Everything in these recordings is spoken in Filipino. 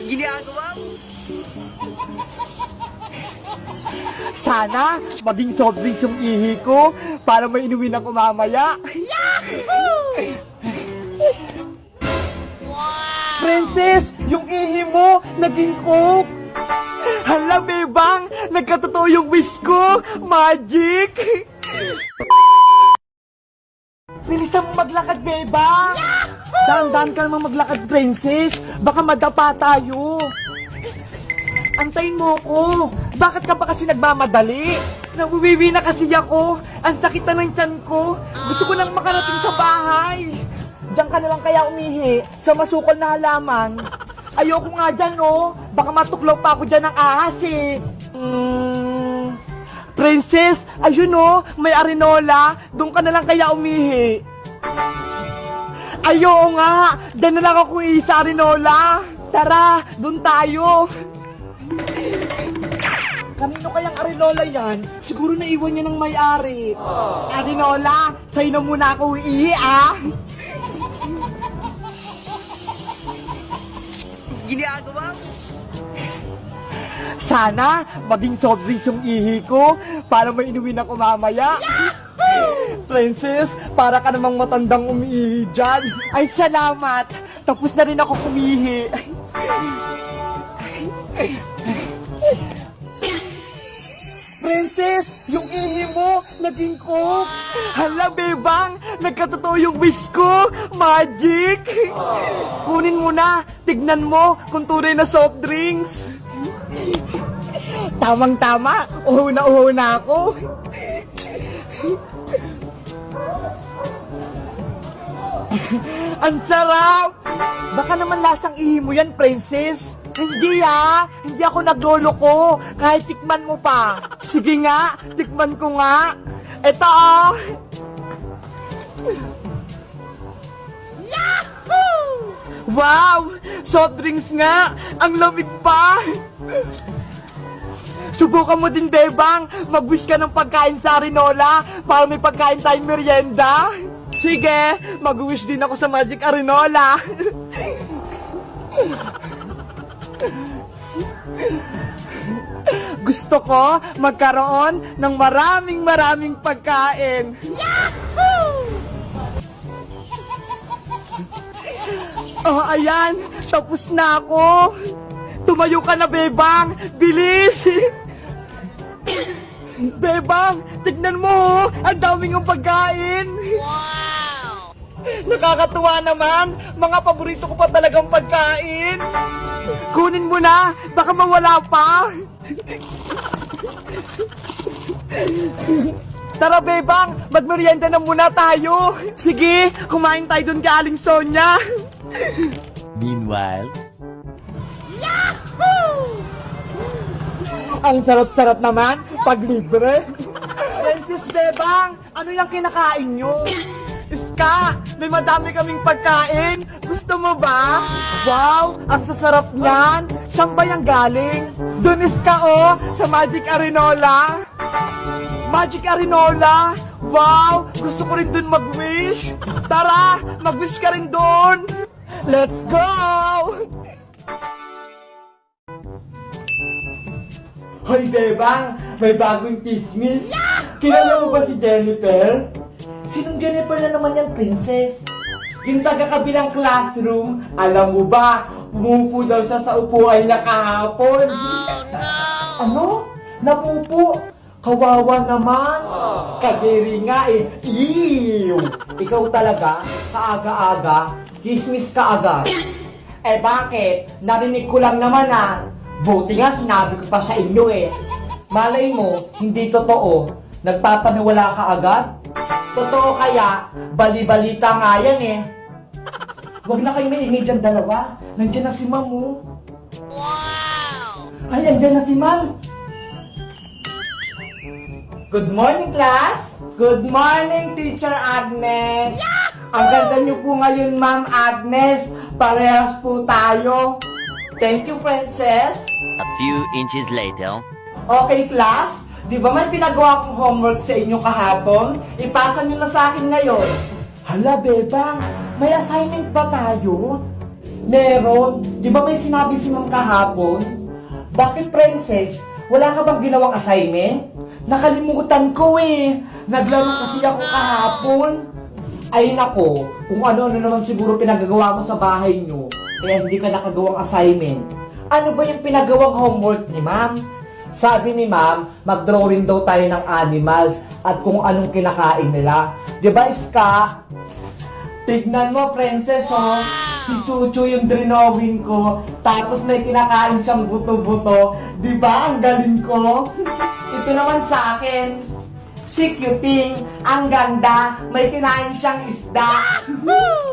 Ginagawa mo? Sana maging soft drinks yung ihi ko para may inumin ako mamaya. Princess, yung ihi mo naging coke. Hala, bebang, nagkatotoo yung wish ko. Magic! Bilisan mo maglakad, bebang. Dahan-dahan ka naman maglakad, princess. Baka madapa tayo. Antayin mo ko. Bakit ka ba kasi nagmamadali? Nawiwiwi na kasi ako. Ang sakit na ng tiyan ko. Gusto ko nang makarating sa bahay. Diyan ka na lang kaya umihi sa masukol na halaman. Ayoko nga dyan, oh. Baka matuklaw pa ako dyan ng ahas, eh. Princess, ayun, oh. May arenola. Doon ka na lang kaya umihi. Ayoko nga. Diyan na lang ako sa arenola. Tara, doon tayo. Kanino kayang arenola yan? Siguro naiwan niya ng may-ari. Arenola, sa'yo na muna ako iihi, ah. Ginagawa mo? Sana maging soft drinks yung ihi ko para may inumin ako mamaya. Princess, para ka namang matandang umiihi dyan. Ay, salamat. Tapos na rin ako kumihi. Princess, yung ihi mo naging coke. Hala, bebang, nagkatotoo yung wish ko. Magic! Kunin mo na, tignan mo kung tunay na soft drinks. Tamang-tama, uho na ako. Ang sarap! Baka naman lasang ihi mo yan, princess. Hindi hindi ako nagloloko. Kahit tikman mo pa. Sige nga, tikman ko nga. Eto oh. Yahoo! Wow! Soft drinks nga! Ang lamig pa! Subukan mo din, bebang. Mag-wish ka ng pagkain sa Arenola para may pagkain tayong merienda. Sige, mag-wish din ako sa Magic Arenola. Gusto ko magkaroon ng maraming pagkain. Yahoo! Oh, ayan. Tapos na ako. Tumayo ka na, bebang. Bilis! Bebang, tignan mo, ang daming ang pagkain. Wow! Nakakatuwa naman. Mga paborito ko pa talagang pagkain. Kunin mo na, baka mawala pa. Tara, bebang, magmerienda na muna tayo. Sige, kumain tayo dun kay Aling Sonia. Meanwhile, Yahoo! Ang sarap-sarap naman pag libre. Princess Bebang, ano yung kinakain nyo? Iska, may madami kaming pagkain. Gusto mo ba? Wow, ang sasarap niyan. Saan ba yung galing? Doon, Iska, oh, sa Magic Arenola. Magic Arenola. Wow, gusto ko rin doon mag-wish. Tara, mag-wish ka rin doon. Let's go! Hoy, Bebang! May bagong chismis! Kilala mo ba si Jennifer? Sinong Jennifer na naman yan, princess? Yung taga-kabilang classroom, alam mo ba, pumupo daw siya sa upuan niya kahapon. Ano? Napupo? Kawawa naman. Kadiri nga eh. Ew! Ikaw talaga, kaaga-aga, chismis ka agad. Eh bakit? Narinig ko lang naman ah. Buti nga sinabi ko pa sa inyo eh. Malay mo, hindi totoo. Nagpapaniwala ka agad? Totoo kaya, bali-balita nga yan eh. Huwag na kayo maingay dyan dalawa. Nandiyan na si Ma'am oh. Wow! Ay, nandiyan na si Ma'am. Good morning, class! Good morning, Teacher Agnes! Ang ganda niyo po ngayon, Ma'am Agnes. Parehas po tayo. Thank you, Princess. a few inches later. Okay, class? Di ba may pinagawa kong homework sa inyo kahapon? Ipasa nyo na sa akin ngayon. Hala, Bebang, may assignment ba tayo? Meron. Di ba may sinabi si Ma'am kahapon? Bakit, Princess? Wala ka bang ginawang assignment? Nakalimutan ko eh. Naglaro kasi ako kahapon. Ay nako, kung ano-ano naman siguro pinagagawa mo sa bahay nyo, kaya hindi ka nakagawang assignment. Ano ba yung pinagawang homework ni Ma'am? Sabi ni Ma'am, mag-drawing daw tayo ng animals at kung anong kinakain nila. Di ba, Iska? Tignan mo, Princess, oh. Si Chuchu yung drawing ko, tapos may kinakain siyang buto-buto. Di ba? Ang galing ko. Ito naman sa akin. Si Cuting, ang ganda, may kinain siyang isda.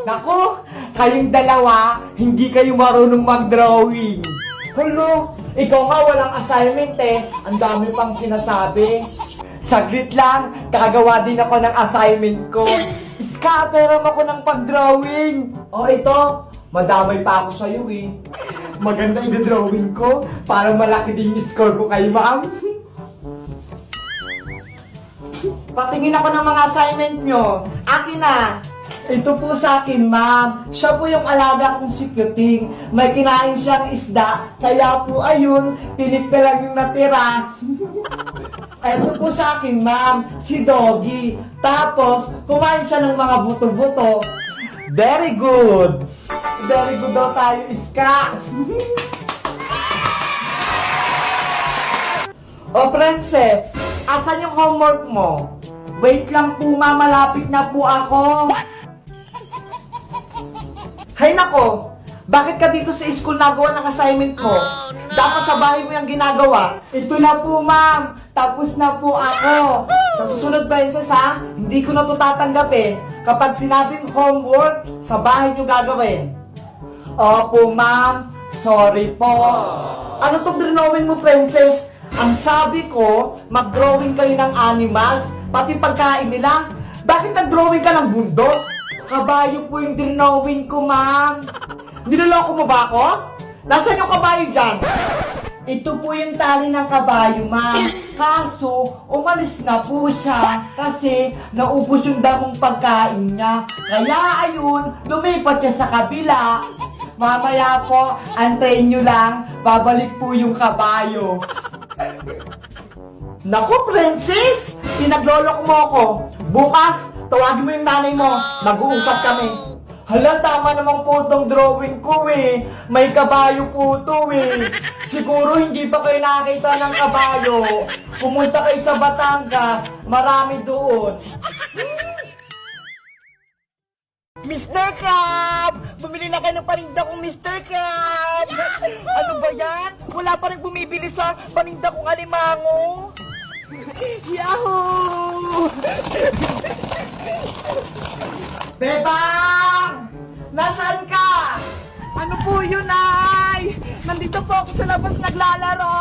Naku, kayong dalawa, hindi kayo marunong mag-drawing. Hulo, ikaw nga walang assignment eh. Ang dami pang sinasabi. Saglit lang, kagawa din ako ng assignment ko. Iska, pero ako ng pag-drawing. O ito, madamay pa ako sa'yo eh. Maganda yung drawing ko, para malaki din yung score ko kay Ma'am. Patingin ako ng mga assignment nyo. Akin na. Ito po sa akin, Ma'am. Siya po yung alaga kong si Cuting. May kinain siyang isda. Kaya po, ayun, tinik na lang yung natira. Ito po sa akin, Ma'am. Si Doggy. Tapos, kumain siya ng mga buto-buto. Very good. Very good daw tayo, Iska. O, Princess. Asan yung homework mo? Wait lang po, Ma. Malapit na po ako. Hay nako! Bakit ka dito sa school nagawa ng assignment mo? Dapat sa bahay mo yung ginagawa. Ito na po, Ma'am. Tapos na po ako. Sa susunod, Princess, ha? Hindi ko na ito tatanggapin. Kapag sinabing homework, sa bahay nyo gagawin. Opo, Ma'am. Sorry po. Ano itong drawing mo, Princess? Ang sabi ko, mag-drawing kayo ng animals, pati pagkain nila. Bakit nag-drawing ka ng bundok? Kabayo po yung drawing ko, Ma'am. Niloloko mo ba ako? Nasaan yung kabayo dyan? Ito po yung tali ng kabayo, Ma'am. Kaso, umalis na po siya kasi naubos yung damong pagkain niya. Kaya ayun, lumipat siya sa kabila. Mamaya po, antayin nyo lang, babalik po yung kabayo. Naku, Princess! Pinaglolok mo ako. Bukas, tawagin mo yung nanay mo. Mag-uusap kami. Hala, tama naman po itong drawing ko eh. May kabayo po ito eh. Siguro hindi pa kayo nakakita ng kabayo. Pumunta kayo sa Batangas. Marami doon. Mr. Crab! Bumili na kayo ng paninda kong Mr. Crab! Ano ba yan? Wala pa rin bumibili sa paninda kong alimango. Yahoo! Bebang! Nasaan ka? Ano po yun, Ay? Nandito po ako sa labas naglalaro.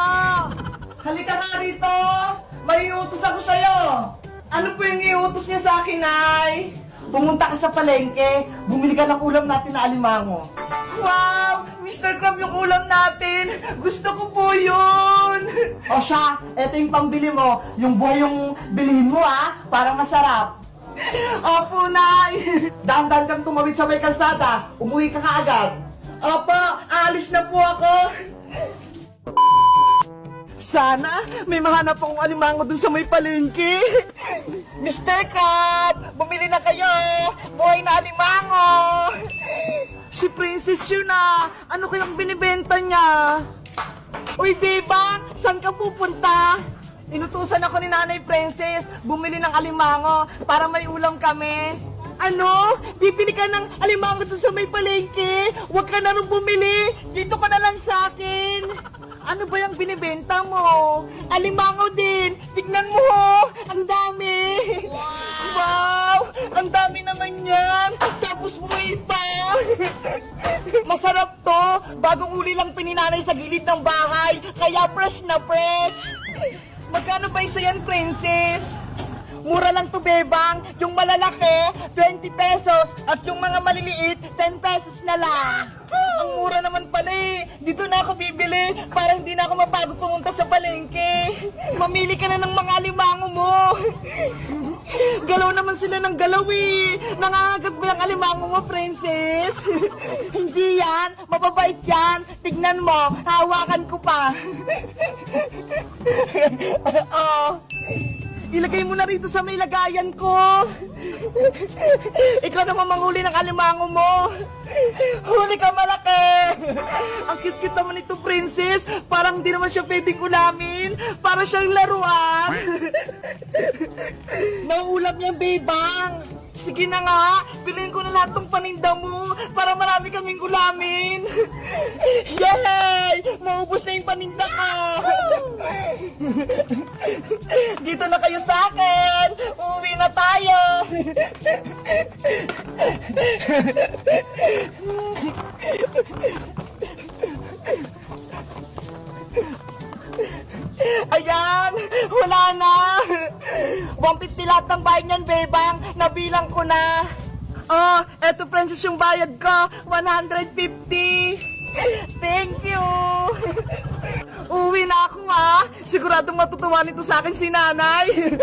Halika nga rito. May iutos ako sa'yo. Ano po yung iutos niya sa akin, Ay? Pumunta ka sa palengke, bumili ka ng ulam natin na alimango. Wow! Mr. Crab yung ulam natin! Gusto ko po yun! O siya, eto yung pambili mo. Yung buhay yung bilhin mo, para masarap. Opo, Nay! Dahan-dahan kang tumawid sa may kalsada. Umuwi ka kaagad. Opo, alis na po ako. Sana may mahanap akong alimango dun sa may palengke. Mr. Crab, bumili na kayo. Buhay na alimango. Si Princess yun ah. Ano kayang binibenta niya? Uy, Bebang, saan ka pupunta? Inutusan ako ni Nanay Princess, bumili ng alimango para may ulam kami. Ano? Bibili ka ng alimango dun sa may palengke? Huwag ka na rin bumili. Dito ka na lang sa akin. Ano ba yung binibenta mo? Alimango din! Tignan mo ho! Ang dami! Wow! Ang dami naman yan! Tapos buhay pa! Masarap to! Bagong uli lang pininanay sa gilid ng bahay, kaya fresh na fresh! Magkano ba isa yan, Princess? Mura lang to, Bebang! Yung malalaki, 20 pesos! At yung mga maliliit, 10 pesos na lang! Ang mura naman pala eh! Dito na ako bibili para hindi na ako mapagod pumunta sa palengke! Mamili ka na ng mga alimango mo! Galaw naman sila ng galaw eh. Nangangagat ba yung alimango mo, princess? Hindi yan. Mababait yan. Tignan mo. Hawakan ko pa. Oh. Ilagay mo na rito sa may lagayan ko. Ikaw naman manghuli ng alimango mo. Huli ka, malaki. Ang cute-cute naman ito, princess. Parang di naman siya pwedeng ulamin. Para siyang laruan. Nauulam niya, bebang. Sige na nga, piliin ko na lahat ng paninda mo para marami kaming ulamin. Yay! Maubos na yung paninda ko. Dito na kayo sa akin. Uuwi na tayo. Ayan, wala na. 150 lahat ng bayad niyan, bebang. Nabilang ko na. Oh, eto, princess, yung bayad ko. 150. Thank you. Uwi na ako, ha. Siguradong matutuwa nito sa akin si nanay.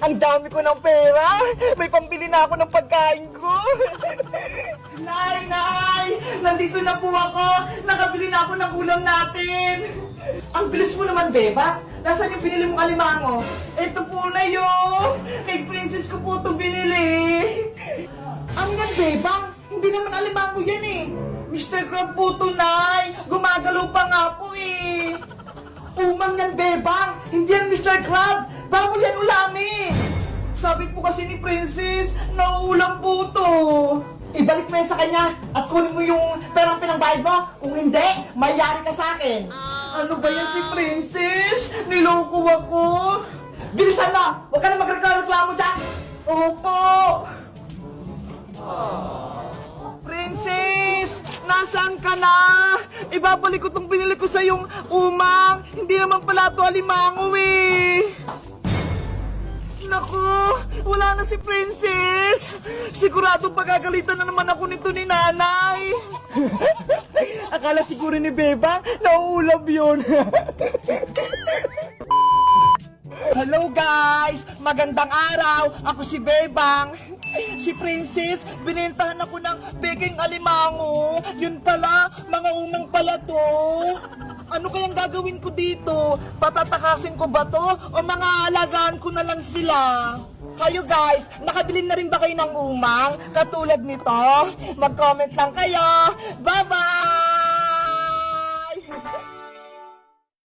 Ang dami ko ng pera. May pambili na ako ng pagkain ko. Nay, nay! Nandito na po ako. Nakabili na ako ng ulam natin. Ang bilis mo naman, beba. Nasaan yung binili mong alimango? Ito po na yun. Kay princess ko po ito binili. Ang yan, beba. Hindi naman alimango yan eh. Mr. Crab po ito, nay. Gumagalaw pa nga po eh. Umang yan, bebang. Hindi yan Mr. Crab. Bawal yan ulamin. Sabi po kasi ni princess, nauulam po to. Ibalik mo yan sa kanya at kunin mo yung perang pinangbayad mo. Kung hindi, mayari ka sa akin. Ano ba yan si princess? Niloko ako. Bilisan mo! Huwag ka na magreklamo dyan! Opo! Princess! Nasaan ka na? Ibabalik ko tong binili ko sa yung umang. Hindi naman pala ito alimango eh. Naku, wala na si princess. Sigurado pagagalitan na naman ako nito ni nanay. Akala siguro ni Bebang, nauulam yun. Hello guys! Magandang araw! Ako si Bebang. Si Princess, binentahan ako ng baking alimango. Yun pala, mga umang pala to. Ano kayang gagawin ko dito? Patatakasin ko ba to? O mga alagaan ko na lang sila? Kayo guys, nakabili na rin ba kayo ng umang? Katulad nito? Mag-comment lang kayo. Bye-bye!